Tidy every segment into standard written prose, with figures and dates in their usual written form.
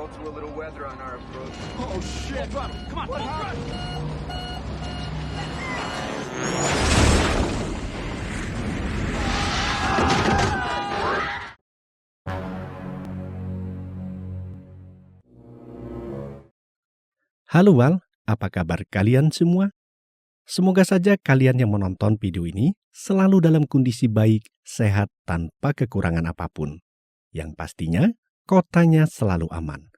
all threw a little weather on our approach. Oh shit! Come on, let's run! Halo Wal, apa kabar kalian semua? Semoga saja kalian yang menonton video ini selalu dalam kondisi baik, sehat, tanpa kekurangan apapun. Yang pastinya, kotanya selalu aman.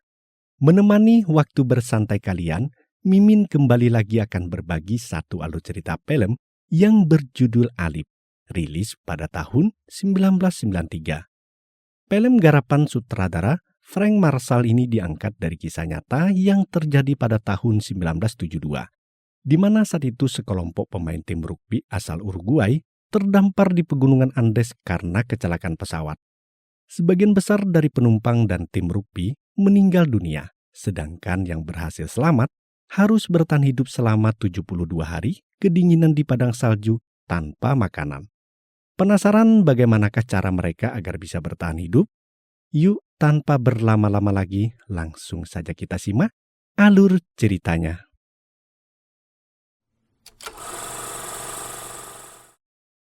Menemani waktu bersantai kalian, Mimin kembali lagi akan berbagi satu alur cerita film yang berjudul Alif, rilis pada tahun 1993. Film garapan sutradara Frank Marshall ini diangkat dari kisah nyata yang terjadi pada tahun 1972, di mana saat itu sekelompok pemain tim rugby asal Uruguay terdampar di pegunungan Andes karena kecelakaan pesawat. Sebagian besar dari penumpang dan tim rugby meninggal dunia, sedangkan yang berhasil selamat harus bertahan hidup selama 72 hari kedinginan di padang salju tanpa makanan. Penasaran bagaimanakah cara mereka agar bisa bertahan hidup? Yuk, tanpa berlama-lama lagi, langsung saja kita simak alur ceritanya.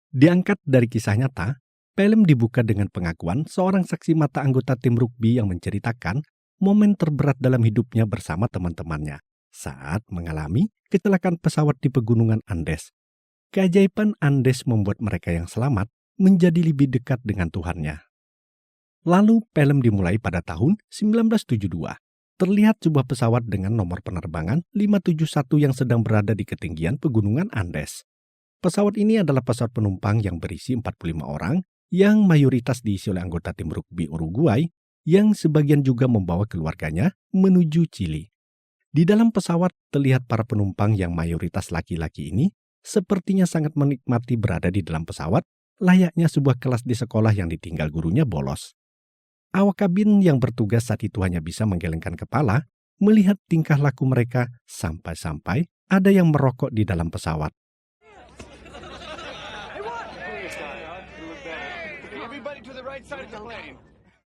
Diangkat dari kisah nyata, film dibuka dengan pengakuan seorang saksi mata anggota tim rugby yang menceritakan momen terberat dalam hidupnya bersama teman-temannya saat mengalami kecelakaan pesawat di pegunungan Andes. Keajaiban Andes membuat mereka yang selamat menjadi lebih dekat dengan Tuhannya. Lalu film dimulai pada tahun 1972. Terlihat sebuah pesawat dengan nomor penerbangan 571 yang sedang berada di ketinggian pegunungan Andes. Pesawat ini adalah pesawat penumpang yang berisi 45 orang yang mayoritas diisi oleh anggota tim rugby Uruguay yang sebagian juga membawa keluarganya menuju Chili. Di dalam pesawat terlihat para penumpang yang mayoritas laki-laki ini sepertinya sangat menikmati berada di dalam pesawat layaknya sebuah kelas di sekolah yang ditinggal gurunya bolos. Awak kabin yang bertugas saat itu hanya bisa menggelengkan kepala melihat tingkah laku mereka sampai-sampai ada yang merokok di dalam pesawat.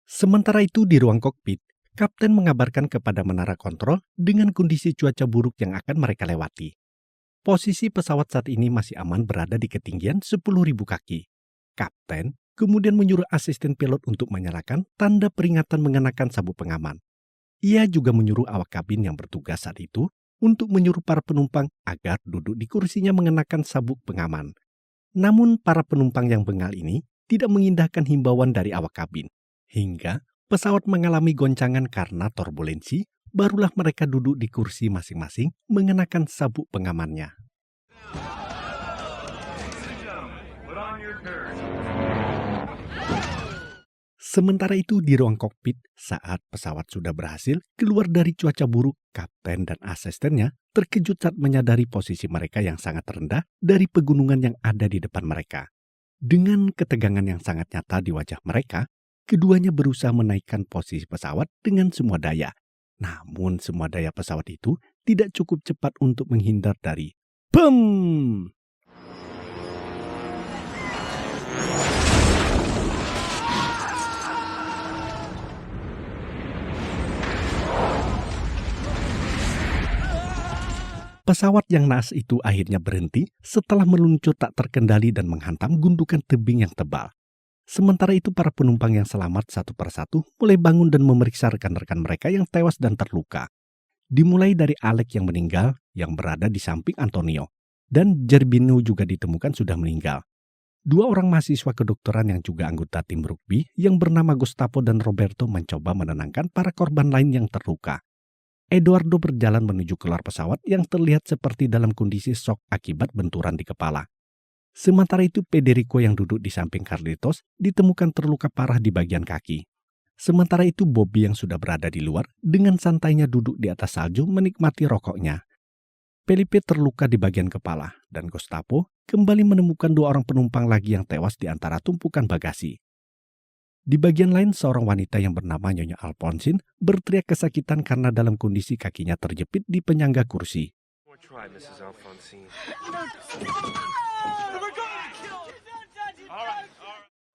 Sementara itu di ruang kokpit, kapten mengabarkan kepada menara kontrol dengan kondisi cuaca buruk yang akan mereka lewati. Posisi pesawat saat ini masih aman berada di ketinggian 10.000 kaki. Kapten kemudian menyuruh asisten pilot untuk menyalakan tanda peringatan mengenakan sabuk pengaman. Ia juga menyuruh awak kabin yang bertugas saat itu untuk menyuruh para penumpang agar duduk di kursinya mengenakan sabuk pengaman. Namun para penumpang yang bengal ini tidak mengindahkan himbauan dari awak kabin. Hingga pesawat mengalami goncangan karena turbulensi, barulah mereka duduk di kursi masing-masing mengenakan sabuk pengamannya. Sementara itu di ruang kokpit, saat pesawat sudah berhasil keluar dari cuaca buruk, kapten dan asistennya terkejut saat menyadari posisi mereka yang sangat rendah dari pegunungan yang ada di depan mereka. Dengan ketegangan yang sangat nyata di wajah mereka, keduanya berusaha menaikkan posisi pesawat dengan semua daya. Namun semua daya pesawat itu tidak cukup cepat untuk menghindar dari BEM! Pesawat yang naas itu akhirnya berhenti setelah meluncur tak terkendali dan menghantam gundukan tebing yang tebal. Sementara itu para penumpang yang selamat satu persatu mulai bangun dan memeriksa rekan-rekan mereka yang tewas dan terluka. Dimulai dari Alex yang meninggal yang berada di samping Antonio, dan Gerbino juga ditemukan sudah meninggal. Dua orang mahasiswa kedokteran yang juga anggota tim rugby yang bernama Gustavo dan Roberto mencoba menenangkan para korban lain yang terluka. Eduardo berjalan menuju keluar pesawat yang terlihat seperti dalam kondisi shock akibat benturan di kepala. Sementara itu Federico yang duduk di samping Carlitos ditemukan terluka parah di bagian kaki. Sementara itu Bobby yang sudah berada di luar dengan santainya duduk di atas salju menikmati rokoknya. Felipe terluka di bagian kepala dan Gustavo kembali menemukan dua orang penumpang lagi yang tewas di antara tumpukan bagasi. Di bagian lain, seorang wanita yang bernama Nyonya Alphonsine berteriak kesakitan karena dalam kondisi kakinya terjepit di penyangga kursi.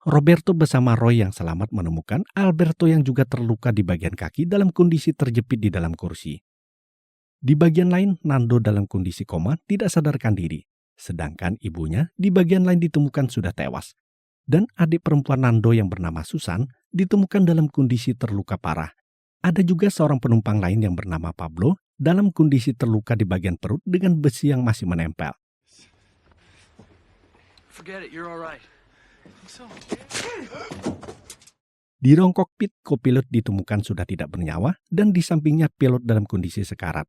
Roberto bersama Roy yang selamat menemukan Alberto yang juga terluka di bagian kaki dalam kondisi terjepit di dalam kursi. Di bagian lain, Nando dalam kondisi koma tidak sadarkan diri, sedangkan ibunya di bagian lain ditemukan sudah tewas. Dan adik perempuan Nando yang bernama Susan ditemukan dalam kondisi terluka parah. Ada juga seorang penumpang lain yang bernama Pablo dalam kondisi terluka di bagian perut dengan besi yang masih menempel. Forget it, you're all right. Di ruang kokpit, kopilot ditemukan sudah tidak bernyawa dan di sampingnya pilot dalam kondisi sekarat.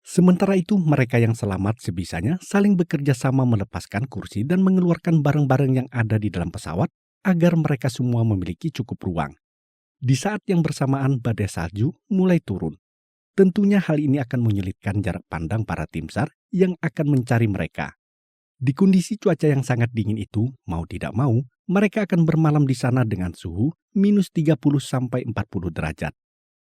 Sementara itu, mereka yang selamat sebisanya saling bekerja sama melepaskan kursi dan mengeluarkan barang-barang yang ada di dalam pesawat agar mereka semua memiliki cukup ruang. Di saat yang bersamaan, badai salju mulai turun. Tentunya hal ini akan menyulitkan jarak pandang para tim SAR yang akan mencari mereka. Di kondisi cuaca yang sangat dingin itu, mau tidak mau, mereka akan bermalam di sana dengan suhu minus 30-40 derajat.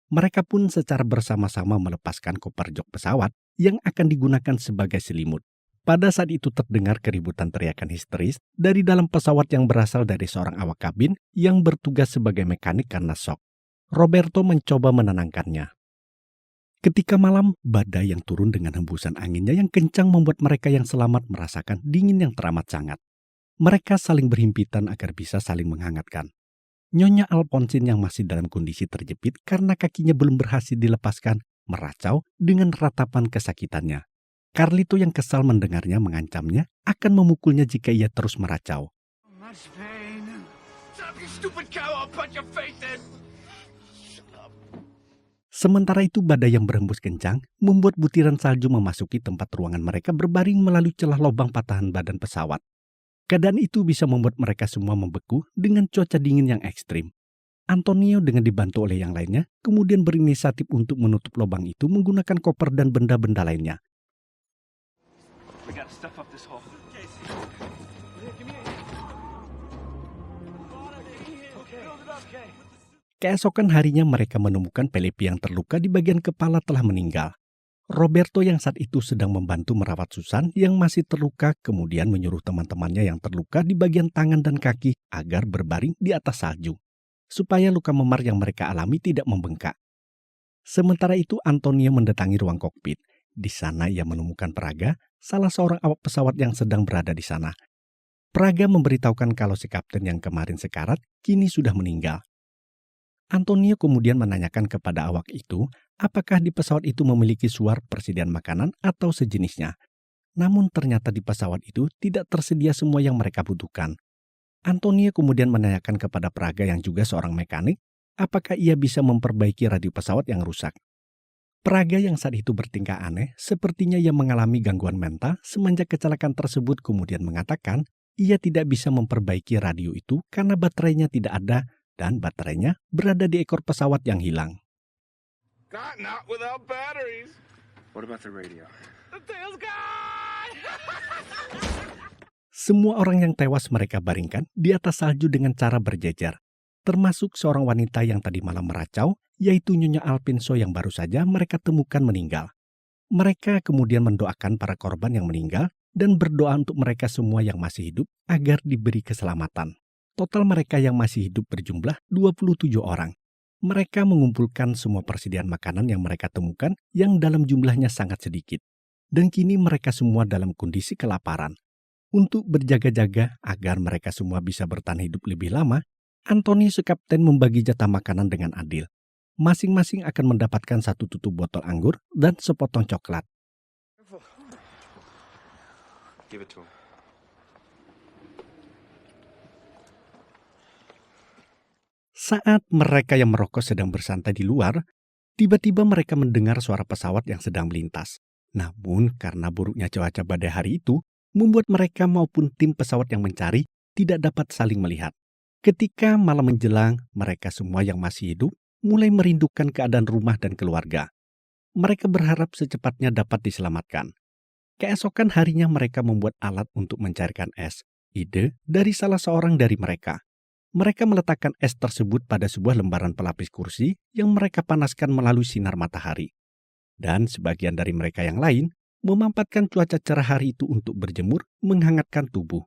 Mereka pun secara bersama-sama melepaskan koper jok pesawat yang akan digunakan sebagai selimut. Pada saat itu terdengar keributan teriakan histeris dari dalam pesawat yang berasal dari seorang awak kabin yang bertugas sebagai mekanik karena shock. Roberto mencoba menenangkannya. Ketika malam, badai yang turun dengan hembusan anginnya yang kencang membuat mereka yang selamat merasakan dingin yang teramat sangat. Mereka saling berhimpitan agar bisa saling menghangatkan. Nyonya Alphonsine yang masih dalam kondisi terjepit karena kakinya belum berhasil dilepaskan, meracau dengan ratapan kesakitannya. Carlito yang kesal mendengarnya mengancamnya akan memukulnya jika ia terus meracau. Much pain. Stop, you stupid cow, I'll punch your face in. Sementara itu badai yang berhembus kencang membuat butiran salju memasuki tempat ruangan mereka berbaring melalui celah lubang patahan badan pesawat. Keadaan itu bisa membuat mereka semua membeku dengan cuaca dingin yang ekstrim. Antonio dengan dibantu oleh yang lainnya kemudian berinisiatif untuk menutup lubang itu menggunakan koper dan benda-benda lainnya. We gotta stuff up this hole. Keesokan harinya mereka menemukan Felipe yang terluka di bagian kepala telah meninggal. Roberto yang saat itu sedang membantu merawat Susan yang masih terluka kemudian menyuruh teman-temannya yang terluka di bagian tangan dan kaki agar berbaring di atas salju, supaya luka memar yang mereka alami tidak membengkak. Sementara itu Antonio mendatangi ruang kokpit. Di sana ia menemukan Praga, salah seorang awak pesawat yang sedang berada di sana. Praga memberitahukan kalau si kapten yang kemarin sekarat kini sudah meninggal. Antonio kemudian menanyakan kepada awak itu apakah di pesawat itu memiliki suar persediaan makanan atau sejenisnya. Namun ternyata di pesawat itu tidak tersedia semua yang mereka butuhkan. Antonio kemudian menanyakan kepada Praga yang juga seorang mekanik, apakah ia bisa memperbaiki radio pesawat yang rusak. Praga yang saat itu bertingkah aneh, sepertinya ia mengalami gangguan mental semenjak kecelakaan tersebut kemudian mengatakan ia tidak bisa memperbaiki radio itu karena baterainya tidak ada dan baterainya berada di ekor pesawat yang hilang. God, not without batteries. What about the radio? The tail's gone! Semua orang yang tewas mereka baringkan di atas salju dengan cara berjejer, termasuk seorang wanita yang tadi malam meracau, yaitu Nyonya Alphonso yang baru saja mereka temukan meninggal. Mereka kemudian mendoakan para korban yang meninggal dan berdoa untuk mereka semua yang masih hidup agar diberi keselamatan. Total mereka yang masih hidup berjumlah 27 orang. Mereka mengumpulkan semua persediaan makanan yang mereka temukan yang dalam jumlahnya sangat sedikit. Dan kini mereka semua dalam kondisi kelaparan. Untuk berjaga-jaga agar mereka semua bisa bertahan hidup lebih lama, Anthony sekapten membagi jatah makanan dengan adil. Masing-masing akan mendapatkan satu tutup botol anggur dan sepotong coklat. Give it to him. Saat mereka yang merokok sedang bersantai di luar, tiba-tiba mereka mendengar suara pesawat yang sedang melintas. Namun karena buruknya cuaca badai hari itu, membuat mereka maupun tim pesawat yang mencari tidak dapat saling melihat. Ketika malam menjelang, mereka semua yang masih hidup mulai merindukan keadaan rumah dan keluarga. Mereka berharap secepatnya dapat diselamatkan. Keesokan harinya mereka membuat alat untuk mencairkan es, ide dari salah seorang dari mereka. Mereka meletakkan es tersebut pada sebuah lembaran pelapis kursi yang mereka panaskan melalui sinar matahari. Dan sebagian dari mereka yang lain memanfaatkan cuaca cerah hari itu untuk berjemur menghangatkan tubuh.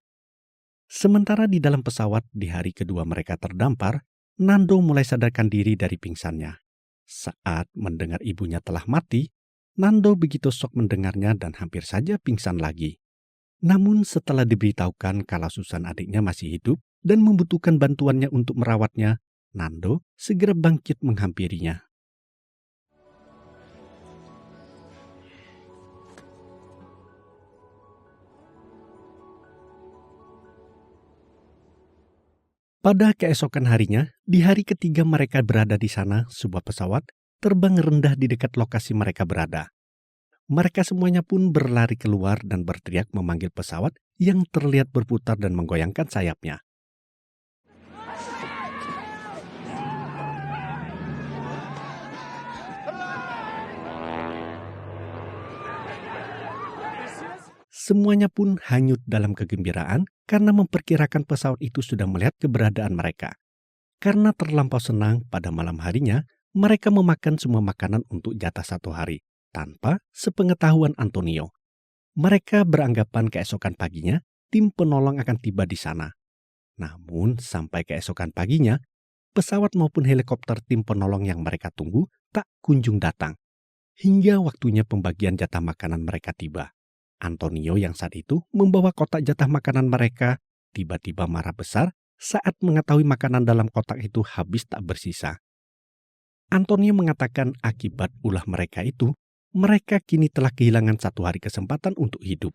Sementara di dalam pesawat di hari kedua mereka terdampar, Nando mulai sadarkan diri dari pingsannya. Saat mendengar ibunya telah mati, Nando begitu shock mendengarnya dan hampir saja pingsan lagi. Namun setelah diberitahukan kalau Susan adiknya masih hidup dan membutuhkan bantuannya untuk merawatnya, Nando segera bangkit menghampirinya. Pada keesokan harinya, di hari ketiga mereka berada di sana, sebuah pesawat terbang rendah di dekat lokasi mereka berada. Mereka semuanya pun berlari keluar dan berteriak memanggil pesawat yang terlihat berputar dan menggoyangkan sayapnya. Semuanya pun hanyut dalam kegembiraan karena memperkirakan pesawat itu sudah melihat keberadaan mereka. Karena terlampau senang, pada malam harinya mereka memakan semua makanan untuk jatah 1 hari tanpa sepengetahuan Antonio. Mereka beranggapan keesokan paginya tim penolong akan tiba di sana. Namun sampai keesokan paginya, pesawat maupun helikopter tim penolong yang mereka tunggu tak kunjung datang. Hingga waktunya pembagian jatah makanan mereka tiba. Antonio yang saat itu membawa kotak jatah makanan mereka tiba-tiba marah besar saat mengetahui makanan dalam kotak itu habis tak bersisa. Antonio mengatakan akibat ulah mereka itu, mereka kini telah kehilangan 1 hari kesempatan untuk hidup.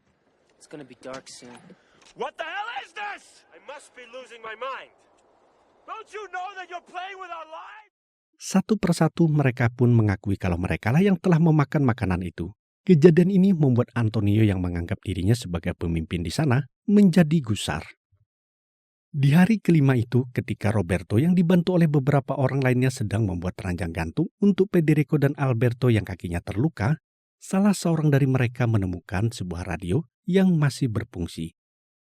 It's gonna be dark soon. What the hell is this? I must be losing my mind. Don't you know that you're playing with our lives? Satu persatu mereka pun mengakui kalau merekalah yang telah memakan makanan itu. Kejadian ini membuat Antonio yang menganggap dirinya sebagai pemimpin di sana menjadi gusar. Di hari kelima itu, ketika Roberto yang dibantu oleh beberapa orang lainnya sedang membuat ranjang gantung untuk Federico dan Alberto yang kakinya terluka, salah seorang dari mereka menemukan sebuah radio yang masih berfungsi.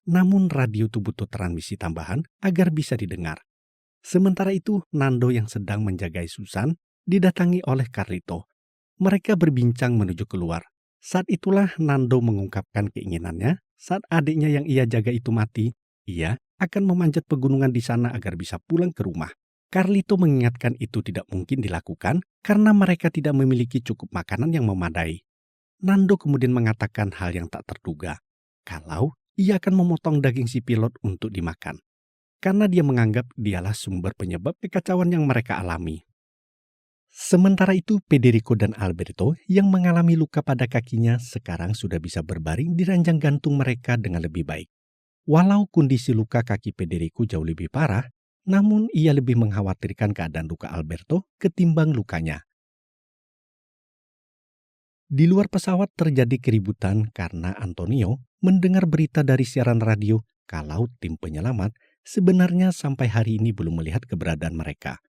Namun radio itu butuh transmisi tambahan agar bisa didengar. Sementara itu, Nando yang sedang menjagai Susan didatangi oleh Carlito. Mereka berbincang menuju keluar. Saat itulah Nando mengungkapkan keinginannya saat adiknya yang ia jaga itu mati, ia akan memanjat pegunungan di sana agar bisa pulang ke rumah. Carlito mengingatkan itu tidak mungkin dilakukan karena mereka tidak memiliki cukup makanan yang memadai. Nando kemudian mengatakan hal yang tak terduga, kalau ia akan memotong daging si pilot untuk dimakan. Karena dia menganggap dialah sumber penyebab kekacauan yang mereka alami. Sementara itu, Federico dan Alberto yang mengalami luka pada kakinya sekarang sudah bisa berbaring di ranjang gantung mereka dengan lebih baik. Walau kondisi luka kaki Federico jauh lebih parah, namun ia lebih mengkhawatirkan keadaan luka Alberto ketimbang lukanya. Di luar pesawat terjadi keributan karena Antonio mendengar berita dari siaran radio kalau tim penyelamat sebenarnya sampai hari ini belum melihat keberadaan mereka.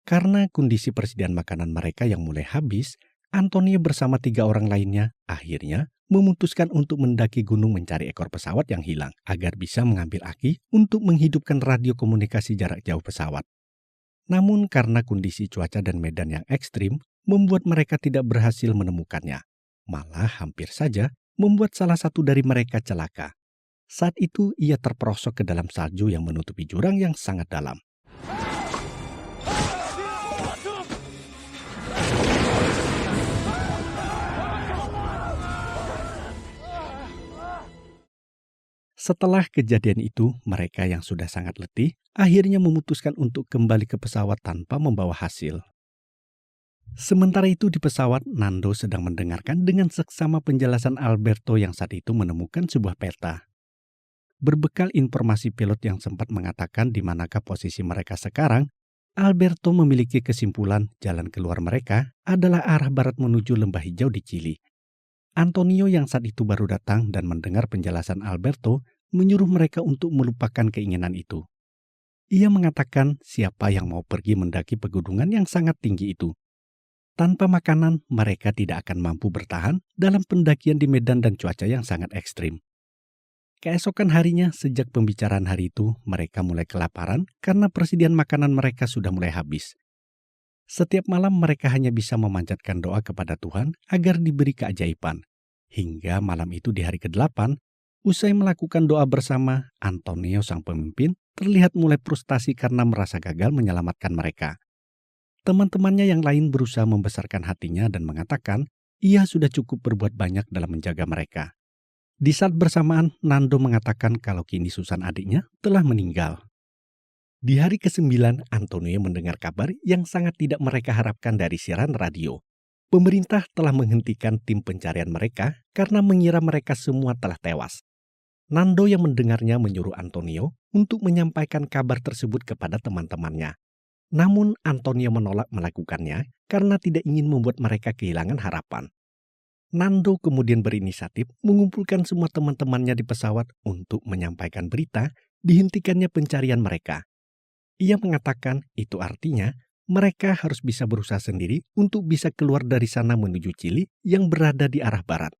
Karena kondisi persediaan makanan mereka yang mulai habis, Antonio bersama 3 orang lainnya akhirnya memutuskan untuk mendaki gunung mencari ekor pesawat yang hilang agar bisa mengambil aki untuk menghidupkan radio komunikasi jarak jauh pesawat. Namun karena kondisi cuaca dan medan yang ekstrim, membuat mereka tidak berhasil menemukannya. Malah hampir saja membuat salah satu dari mereka celaka. Saat itu ia terperosok ke dalam salju yang menutupi jurang yang sangat dalam. Setelah kejadian itu, mereka yang sudah sangat letih akhirnya memutuskan untuk kembali ke pesawat tanpa membawa hasil. Sementara itu di pesawat, Nando sedang mendengarkan dengan seksama penjelasan Alberto yang saat itu menemukan sebuah peta. Berbekal informasi pilot yang sempat mengatakan di manakah posisi mereka sekarang, Alberto memiliki kesimpulan jalan keluar mereka adalah arah barat menuju Lembah Hijau di Chili. Antonio yang saat itu baru datang dan mendengar penjelasan Alberto menyuruh mereka untuk melupakan keinginan itu. Ia mengatakan siapa yang mau pergi mendaki pegunungan yang sangat tinggi itu. Tanpa makanan, mereka tidak akan mampu bertahan dalam pendakian di medan dan cuaca yang sangat ekstrim. Keesokan harinya, sejak pembicaraan hari itu, mereka mulai kelaparan karena persediaan makanan mereka sudah mulai habis. Setiap malam mereka hanya bisa memanjatkan doa kepada Tuhan agar diberi keajaiban. Hingga malam itu di hari ke-8, Usai melakukan doa bersama, Antonio sang pemimpin terlihat mulai frustasi karena merasa gagal menyelamatkan mereka. Teman-temannya yang lain berusaha membesarkan hatinya dan mengatakan ia sudah cukup berbuat banyak dalam menjaga mereka. Di saat bersamaan, Nando mengatakan kalau kini Susan adiknya telah meninggal. Di hari ke-9, Antonio mendengar kabar yang sangat tidak mereka harapkan dari siaran radio. Pemerintah telah menghentikan tim pencarian mereka karena mengira mereka semua telah tewas. Nando yang mendengarnya menyuruh Antonio untuk menyampaikan kabar tersebut kepada teman-temannya. Namun Antonio menolak melakukannya karena tidak ingin membuat mereka kehilangan harapan. Nando kemudian berinisiatif mengumpulkan semua teman-temannya di pesawat untuk menyampaikan berita dihentikannya pencarian mereka. Ia mengatakan itu artinya mereka harus bisa berusaha sendiri untuk bisa keluar dari sana menuju Chili yang berada di arah barat.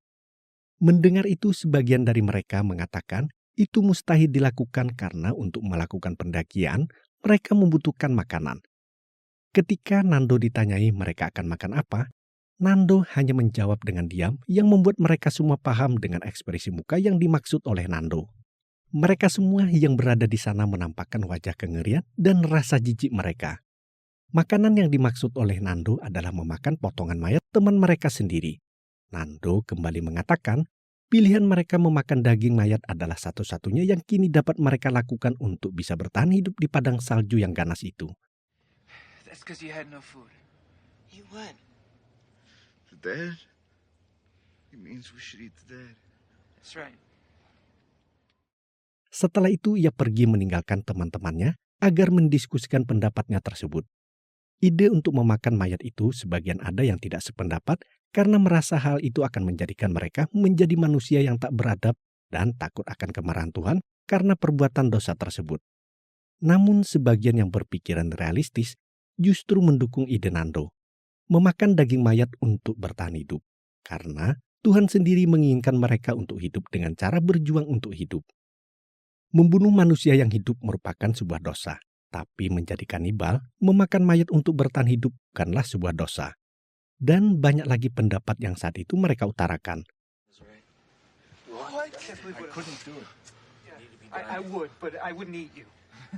Mendengar itu, sebagian dari mereka mengatakan itu mustahil dilakukan karena untuk melakukan pendakian, mereka membutuhkan makanan. Ketika Nando ditanyai mereka akan makan apa, Nando hanya menjawab dengan diam yang membuat mereka semua paham dengan ekspresi muka yang dimaksud oleh Nando. Mereka semua yang berada di sana menampakkan wajah kengerian dan rasa jijik mereka. Makanan yang dimaksud oleh Nando adalah memakan potongan mayat teman mereka sendiri. Nando kembali mengatakan pilihan mereka memakan daging mayat adalah satu-satunya yang kini dapat mereka lakukan untuk bisa bertahan hidup di padang salju yang ganas itu. That's because you had no food. You what? The dead? It means we should eat the dead. That's right. Setelah itu ia pergi meninggalkan teman-temannya agar mendiskusikan pendapatnya tersebut. Ide untuk memakan mayat itu sebagian ada yang tidak sependapat karena merasa hal itu akan menjadikan mereka menjadi manusia yang tak beradab dan takut akan kemarahan Tuhan karena perbuatan dosa tersebut. Namun sebagian yang berpikiran realistis justru mendukung ide Nando, memakan daging mayat untuk bertahan hidup, karena Tuhan sendiri menginginkan mereka untuk hidup dengan cara berjuang untuk hidup. Membunuh manusia yang hidup merupakan sebuah dosa, tapi menjadi kanibal, memakan mayat untuk bertahan hidup bukanlah sebuah dosa. Dan banyak lagi pendapat yang saat itu mereka utarakan. What? I couldn't do it. I would, but I wouldn't eat you.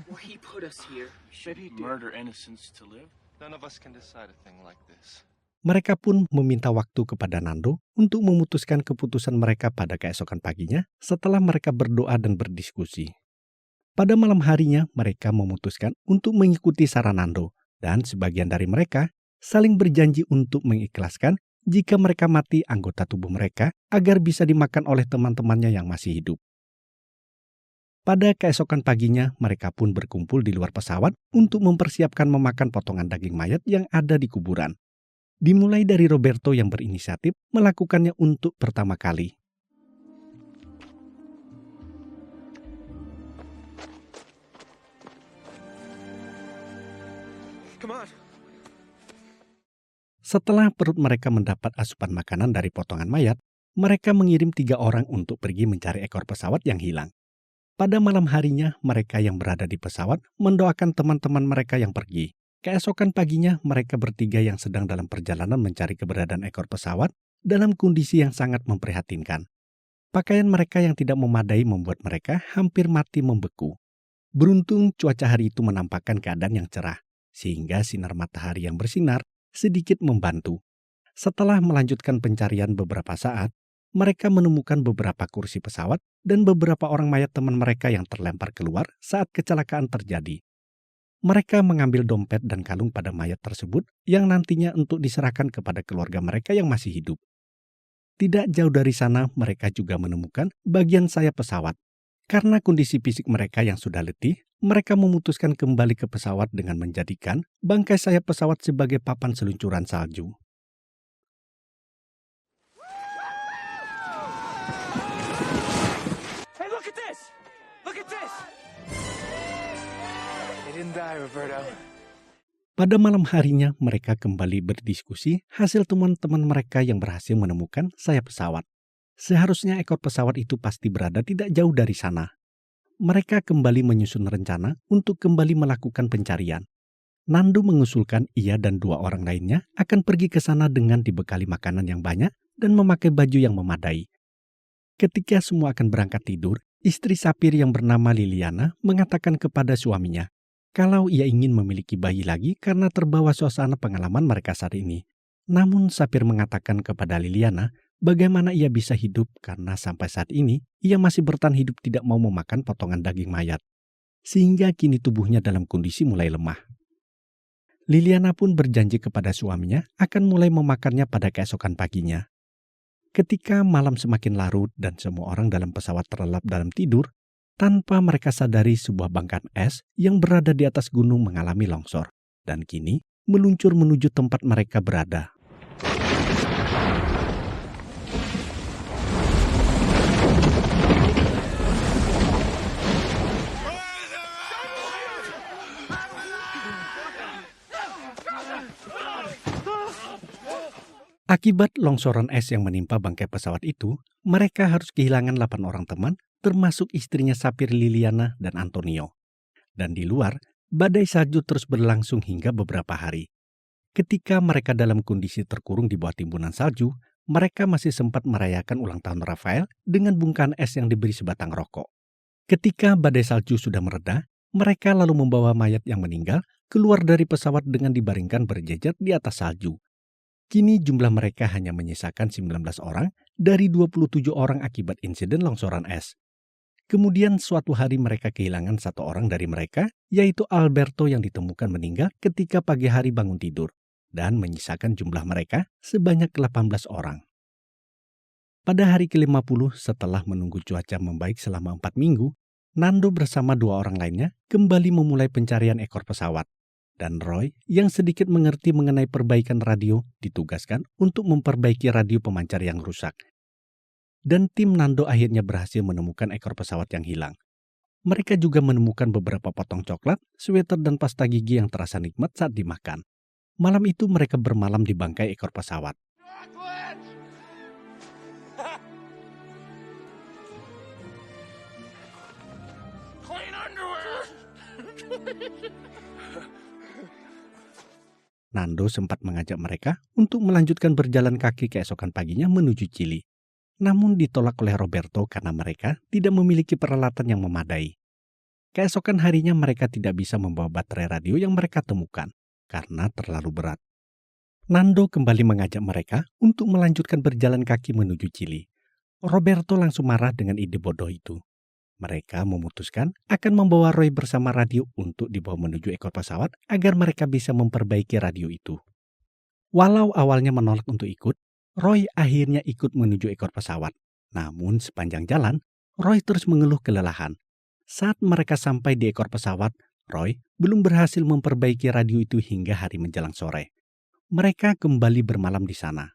Well, he put us here. Should he Murder innocents to live? None of us can decide a thing like this. Mereka pun meminta waktu kepada Nando untuk memutuskan keputusan mereka pada keesokan paginya setelah mereka berdoa dan berdiskusi. Pada malam harinya mereka memutuskan untuk mengikuti saran Nando dan sebagian dari mereka saling berjanji untuk mengikhlaskan jika mereka mati anggota tubuh mereka agar bisa dimakan oleh teman-temannya yang masih hidup. Pada keesokan paginya mereka pun berkumpul di luar pesawat untuk mempersiapkan memakan potongan daging mayat yang ada di kuburan. Dimulai dari Roberto yang berinisiatif melakukannya untuk pertama kali. Come on. Setelah perut mereka mendapat asupan makanan dari potongan mayat, mereka mengirim 3 orang untuk pergi mencari ekor pesawat yang hilang. Pada malam harinya, mereka yang berada di pesawat mendoakan teman-teman mereka yang pergi. Keesokan paginya, mereka bertiga yang sedang dalam perjalanan mencari keberadaan ekor pesawat dalam kondisi yang sangat memprihatinkan. Pakaian mereka yang tidak memadai membuat mereka hampir mati membeku. Beruntung cuaca hari itu menampakkan keadaan yang cerah, sehingga sinar matahari yang bersinar sedikit membantu. Setelah melanjutkan pencarian beberapa saat, mereka menemukan beberapa kursi pesawat dan beberapa orang mayat teman mereka yang terlempar keluar saat kecelakaan terjadi. Mereka mengambil dompet dan kalung pada mayat tersebut yang nantinya untuk diserahkan kepada keluarga mereka yang masih hidup. Tidak jauh dari sana, mereka juga menemukan bagian sayap pesawat. Karena kondisi fisik mereka yang sudah letih, mereka memutuskan kembali ke pesawat dengan menjadikan bangkai sayap pesawat sebagai papan seluncuran salju. Hey, look at this! Look at this! They didn't die, Roberto. Pada malam harinya, mereka kembali berdiskusi hasil teman-teman mereka yang berhasil menemukan sayap pesawat. Seharusnya ekor pesawat itu pasti berada tidak jauh dari sana. Mereka kembali menyusun rencana untuk kembali melakukan pencarian. Nando mengusulkan ia dan 2 orang lainnya akan pergi ke sana dengan dibekali makanan yang banyak dan memakai baju yang memadai. Ketika semua akan berangkat tidur, istri Sapir yang bernama Liliana mengatakan kepada suaminya kalau ia ingin memiliki bayi lagi karena terbawa suasana pengalaman mereka saat ini. Namun Sapir mengatakan kepada Liliana bagaimana ia bisa hidup karena sampai saat ini ia masih bertahan hidup tidak mau memakan potongan daging mayat. Sehingga kini tubuhnya dalam kondisi mulai lemah. Liliana pun berjanji kepada suaminya akan mulai memakannya pada keesokan paginya. Ketika malam semakin larut dan semua orang dalam pesawat terlelap dalam tidur, tanpa mereka sadari sebuah bangkai es yang berada di atas gunung mengalami longsor dan kini meluncur menuju tempat mereka berada. Akibat longsoran es yang menimpa bangkai pesawat itu, mereka harus kehilangan 8 orang teman, termasuk istrinya Sapir, Liliana, dan Antonio. Dan di luar, badai salju terus berlangsung hingga beberapa hari. Ketika mereka dalam kondisi terkurung di bawah timbunan salju, mereka masih sempat merayakan ulang tahun Rafael dengan bungkahan es yang diberi sebatang rokok. Ketika badai salju sudah mereda, mereka lalu membawa mayat yang meninggal keluar dari pesawat dengan dibaringkan berjejer di atas salju. Kini jumlah mereka hanya menyisakan 19 orang dari 27 orang akibat insiden longsoran es. Kemudian suatu hari mereka kehilangan 1 orang dari mereka, yaitu Alberto yang ditemukan meninggal ketika pagi hari bangun tidur, dan menyisakan jumlah mereka sebanyak 18 orang. Pada hari ke-50 setelah menunggu cuaca membaik selama 4 minggu, Nando bersama 2 orang lainnya kembali memulai pencarian ekor pesawat. Dan Roy yang sedikit mengerti mengenai perbaikan radio ditugaskan untuk memperbaiki radio pemancar yang rusak. Dan tim Nando akhirnya berhasil menemukan ekor pesawat yang hilang. Mereka juga menemukan beberapa potong coklat, sweater dan pasta gigi yang terasa nikmat saat dimakan. Malam itu mereka bermalam di bangkai ekor pesawat. Clean underwear! Nando sempat mengajak mereka untuk melanjutkan berjalan kaki keesokan paginya menuju Chili. Namun ditolak oleh Roberto karena mereka tidak memiliki peralatan yang memadai. Keesokan harinya mereka tidak bisa membawa baterai radio yang mereka temukan karena terlalu berat. Nando kembali mengajak mereka untuk melanjutkan berjalan kaki menuju Chili. Roberto langsung marah dengan ide bodoh itu. Mereka memutuskan akan membawa Roy bersama radio untuk dibawa menuju ekor pesawat agar mereka bisa memperbaiki radio itu. Walau awalnya menolak untuk ikut, Roy akhirnya ikut menuju ekor pesawat. Namun sepanjang jalan, Roy terus mengeluh kelelahan. Saat mereka sampai di ekor pesawat, Roy belum berhasil memperbaiki radio itu hingga hari menjelang sore. Mereka kembali bermalam di sana.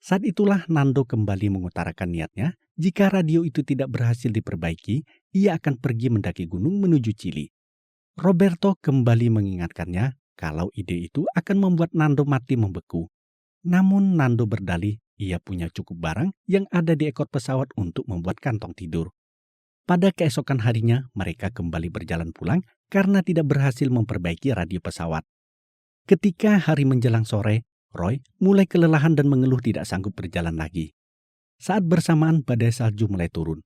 Saat itulah Nando kembali mengutarakan niatnya. Jika radio itu tidak berhasil diperbaiki, ia akan pergi mendaki gunung menuju Chili. Roberto kembali mengingatkannya kalau ide itu akan membuat Nando mati membeku. Namun Nando berdalih ia punya cukup barang yang ada di ekor pesawat untuk membuat kantong tidur. Pada keesokan harinya, mereka kembali berjalan pulang karena tidak berhasil memperbaiki radio pesawat. Ketika hari menjelang sore, Roy mulai kelelahan dan mengeluh tidak sanggup berjalan lagi. Saat bersamaan badai salju mulai turun.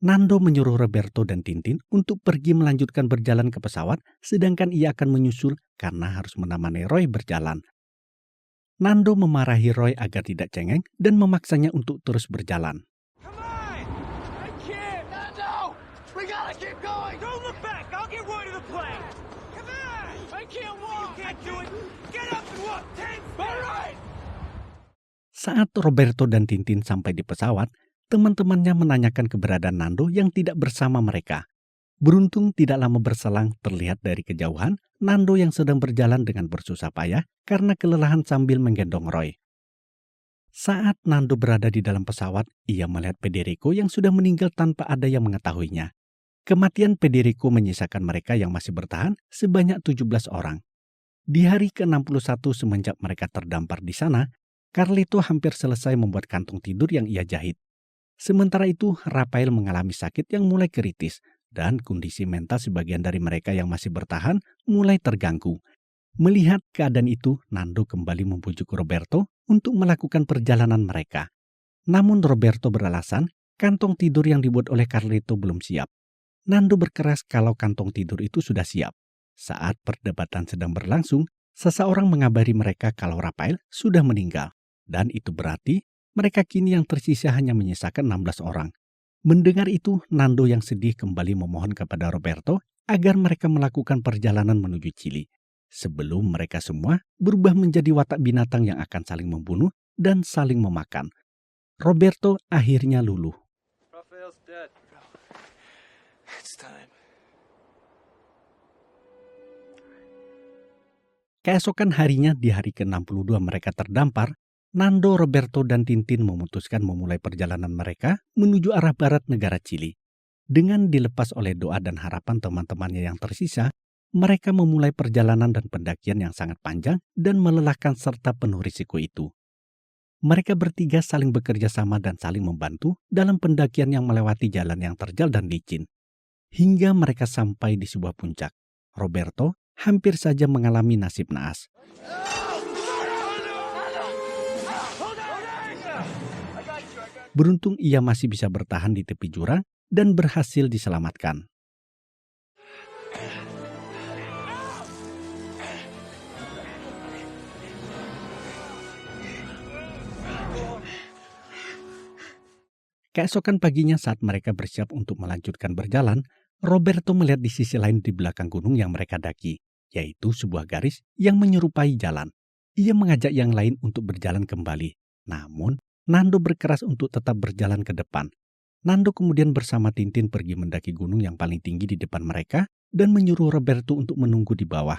Nando menyuruh Roberto dan Tintin untuk pergi melanjutkan berjalan ke pesawat, sedangkan ia akan menyusul karena harus menemani Roy berjalan. Nando memarahi Roy agar tidak cengeng dan memaksanya untuk terus berjalan. Come on! I can't! No! We gotta keep going! Don't look back! I'll get Roy to the plane! Come on! I can't walk! You can't do it! Get up and walk! 10 All right! Saat Roberto dan Tintin sampai di pesawat, teman-temannya menanyakan keberadaan Nando yang tidak bersama mereka. Beruntung tidak lama berselang terlihat dari kejauhan Nando yang sedang berjalan dengan bersusah payah karena kelelahan sambil menggendong Roy. Saat Nando berada di dalam pesawat, ia melihat Federico yang sudah meninggal tanpa ada yang mengetahuinya. Kematian Federico menyisakan mereka yang masih bertahan sebanyak 17 orang. Di hari ke-61 semenjak mereka terdampar di sana, Carlito hampir selesai membuat kantong tidur yang ia jahit. Sementara itu, Rafael mengalami sakit yang mulai kritis dan kondisi mental sebagian dari mereka yang masih bertahan mulai terganggu. Melihat keadaan itu, Nando kembali membujuk Roberto untuk melakukan perjalanan mereka. Namun Roberto beralasan kantong tidur yang dibuat oleh Carlito belum siap. Nando berkeras kalau kantong tidur itu sudah siap. Saat perdebatan sedang berlangsung, seseorang mengabari mereka kalau Rafael sudah meninggal. Dan itu berarti mereka kini yang tersisa hanya menyisakan 16 orang. Mendengar itu, Nando yang sedih kembali memohon kepada Roberto agar mereka melakukan perjalanan menuju Chili. Sebelum mereka semua berubah menjadi watak binatang yang akan saling membunuh dan saling memakan. Roberto akhirnya luluh. Raphael's dead. It's time. Keesokan harinya di hari ke-62 mereka terdampar, Nando, Roberto, dan Tintin memutuskan memulai perjalanan mereka menuju arah barat negara Chili. Dengan dilepas oleh doa dan harapan teman-temannya yang tersisa, mereka memulai perjalanan dan pendakian yang sangat panjang dan melelahkan serta penuh risiko itu. Mereka bertiga saling bekerja sama dan saling membantu dalam pendakian yang melewati jalan yang terjal dan licin. Hingga mereka sampai di sebuah puncak. Roberto hampir saja mengalami nasib naas. Beruntung ia masih bisa bertahan di tepi jurang dan berhasil diselamatkan. Keesokan paginya saat mereka bersiap untuk melanjutkan berjalan, Roberto melihat di sisi lain di belakang gunung yang mereka daki, yaitu sebuah garis yang menyerupai jalan. Ia mengajak yang lain untuk berjalan kembali. Namun, Nando berkeras untuk tetap berjalan ke depan. Nando kemudian bersama Tintin pergi mendaki gunung yang paling tinggi di depan mereka dan menyuruh Roberto untuk menunggu di bawah.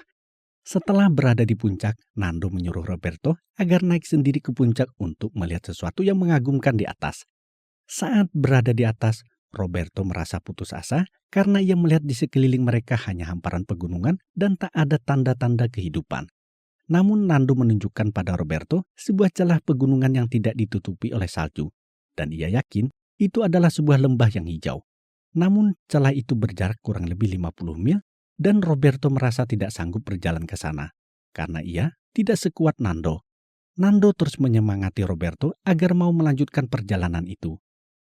Setelah berada di puncak, Nando menyuruh Roberto agar naik sendiri ke puncak untuk melihat sesuatu yang mengagumkan di atas. Saat berada di atas, Roberto merasa putus asa karena ia melihat di sekeliling mereka hanya hamparan pegunungan dan tak ada tanda-tanda kehidupan. Namun Nando menunjukkan pada Roberto sebuah celah pegunungan yang tidak ditutupi oleh salju. Dan ia yakin itu adalah sebuah lembah yang hijau. Namun celah itu berjarak kurang lebih 50 mil dan Roberto merasa tidak sanggup berjalan ke sana. Karena ia tidak sekuat Nando. Nando terus menyemangati Roberto agar mau melanjutkan perjalanan itu.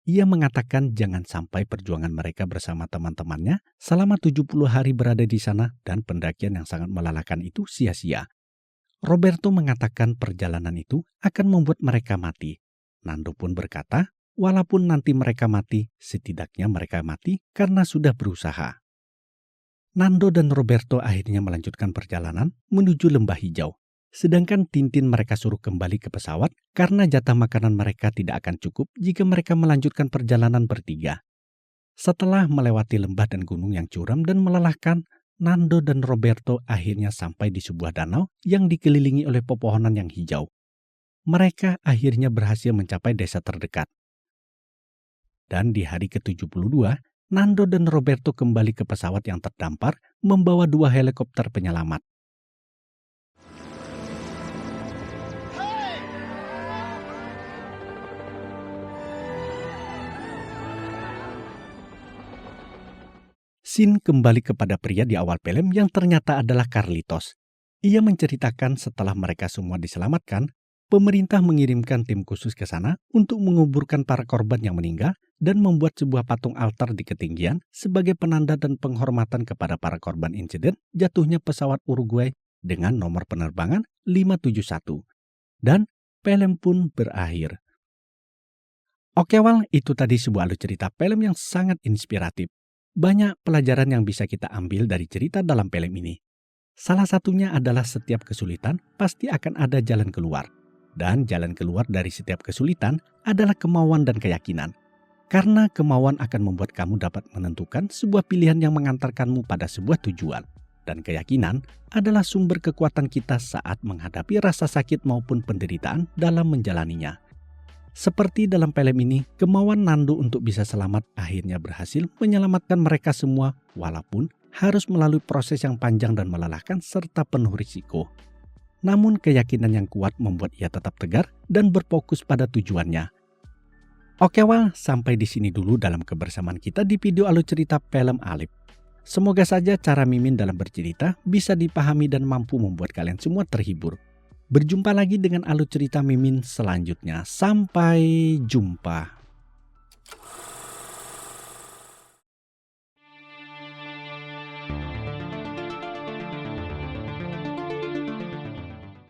Ia mengatakan jangan sampai perjuangan mereka bersama teman-temannya selama 70 hari berada di sana dan pendakian yang sangat melelahkan itu sia-sia. Roberto mengatakan perjalanan itu akan membuat mereka mati. Nando pun berkata, walaupun nanti mereka mati, setidaknya mereka mati karena sudah berusaha. Nando dan Roberto akhirnya melanjutkan perjalanan menuju lembah hijau. Sedangkan Tintin mereka suruh kembali ke pesawat karena jatah makanan mereka tidak akan cukup jika mereka melanjutkan perjalanan bertiga. Setelah melewati lembah dan gunung yang curam dan melelahkan, Nando dan Roberto akhirnya sampai di sebuah danau yang dikelilingi oleh pepohonan yang hijau. Mereka akhirnya berhasil mencapai desa terdekat. Dan di hari ke-72, Nando dan Roberto kembali ke pesawat yang terdampar membawa 2 helikopter penyelamat. Scene kembali kepada pria di awal film yang ternyata adalah Carlitos. Ia menceritakan setelah mereka semua diselamatkan, pemerintah mengirimkan tim khusus ke sana untuk menguburkan para korban yang meninggal dan membuat sebuah patung altar di ketinggian sebagai penanda dan penghormatan kepada para korban insiden jatuhnya pesawat Uruguay dengan nomor penerbangan 571. Dan film pun berakhir. Oke Wal, itu tadi sebuah alur cerita film yang sangat inspiratif. Banyak pelajaran yang bisa kita ambil dari cerita dalam film ini. Salah satunya adalah setiap kesulitan pasti akan ada jalan keluar. Dan jalan keluar dari setiap kesulitan adalah kemauan dan keyakinan. Karena kemauan akan membuat kamu dapat menentukan sebuah pilihan yang mengantarkanmu pada sebuah tujuan. Dan keyakinan adalah sumber kekuatan kita saat menghadapi rasa sakit maupun penderitaan dalam menjalaninya. Seperti dalam film ini, kemauan Nando untuk bisa selamat akhirnya berhasil menyelamatkan mereka semua walaupun harus melalui proses yang panjang dan melelahkan serta penuh risiko. Namun keyakinan yang kuat membuat ia tetap tegar dan berfokus pada tujuannya. Oke Wal, sampai di sini dulu dalam kebersamaan kita di video alur cerita film Alif. Semoga saja cara Mimin dalam bercerita bisa dipahami dan mampu membuat kalian semua terhibur. Berjumpa lagi dengan alur cerita Mimin selanjutnya. Sampai jumpa.